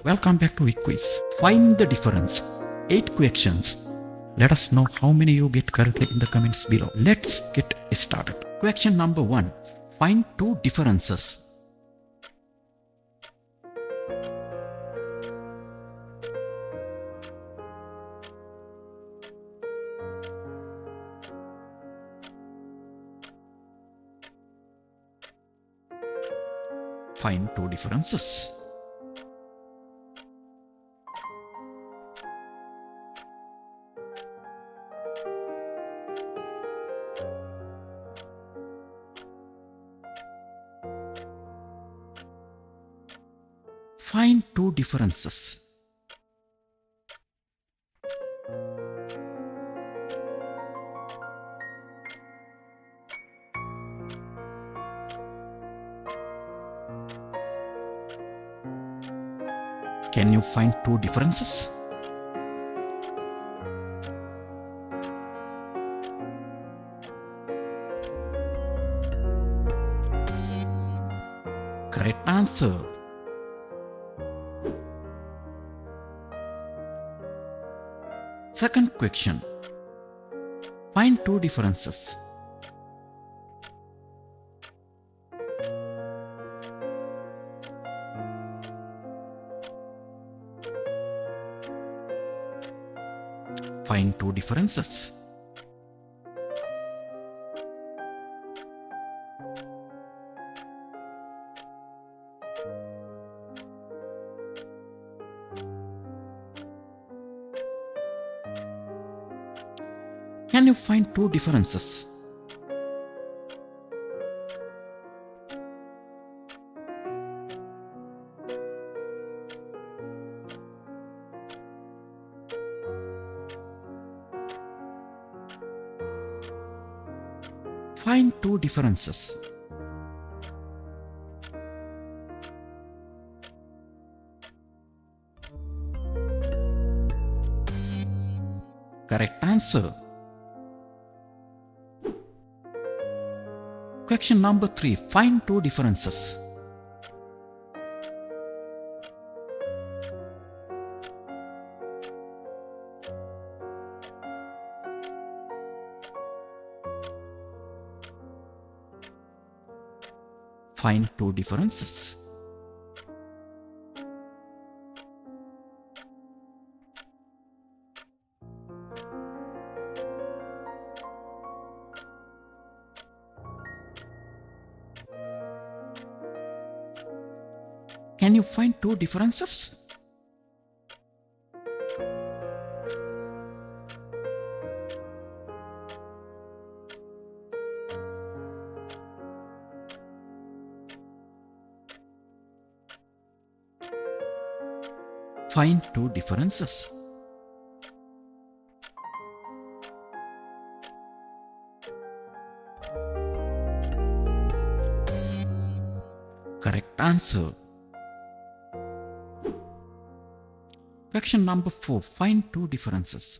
Welcome back to Wick quiz. Find the difference. 8 questions. Let us know how many you get correctly in the comments below. Let's get started. Question number 1. Find two differences. Find two differences. Find two differences. Can you find two differences? Correct answer. Second question. Find two differences. Find two differences. Can you find two differences? Find two differences. Correct answer. Question number 3. Find two differences. Find two differences. Can you find two differences? Find two differences. Correct answer. Question number 4. Find two differences.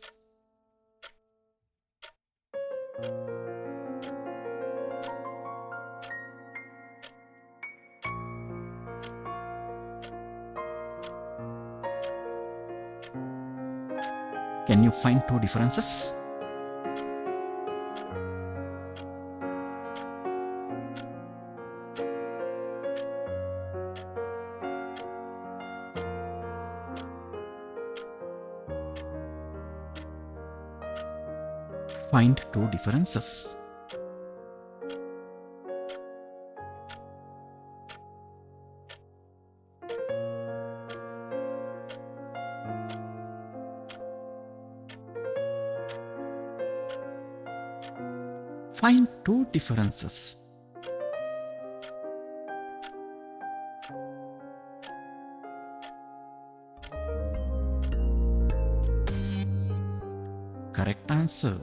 Can you find two differences? Find two differences. Find two differences. Correct answer.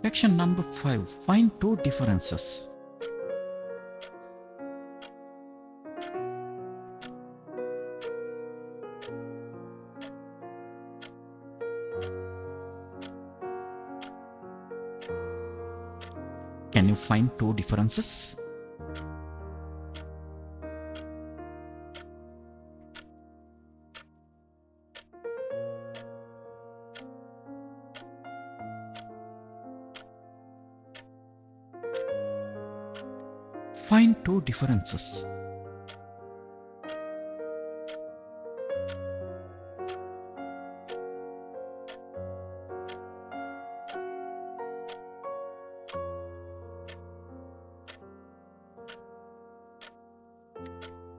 Question number 5. Find two differences. Can you find two differences? Find two differences.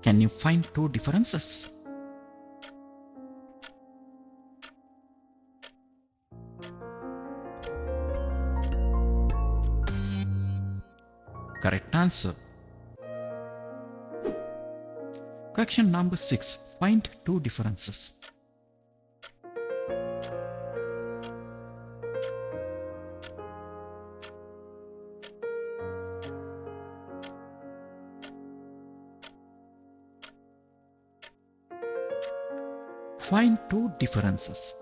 Can you find two differences? Correct answer. Question number 6. Find two differences. Find two differences.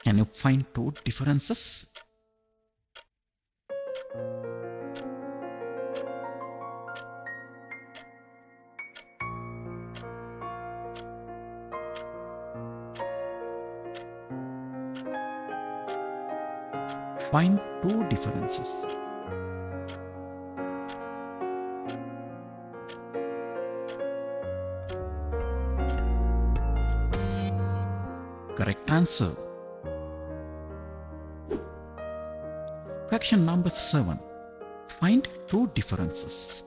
Can you find two differences? Find two differences. Correct answer. Question number 7. Find two differences.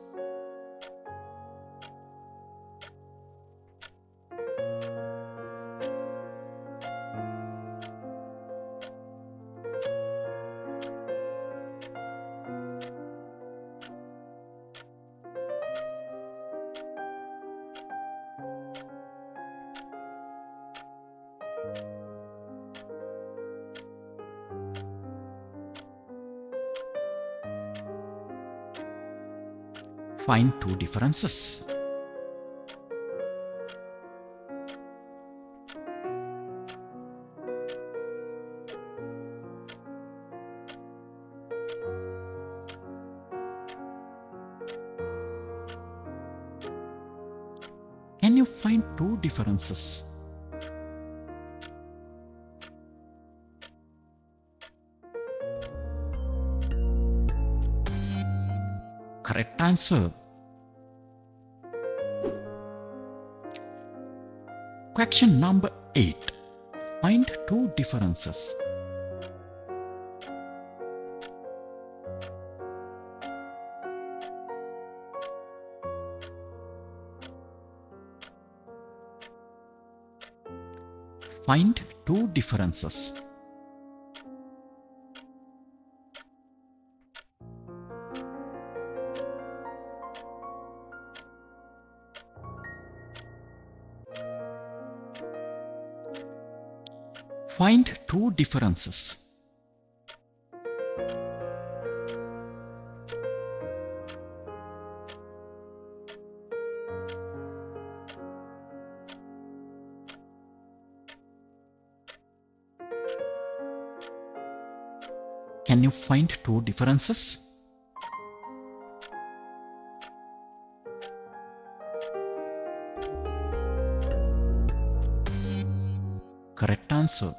Find two differences. Can you find two differences? Correct answer. Question number 8. Find two differences. Find two differences. Find two differences. Can you find two differences? Correct answer.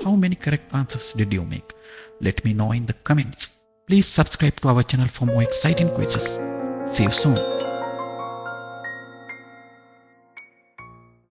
How many correct answers did you make? Let me know in the comments. Please subscribe to our channel for more exciting quizzes. See you soon.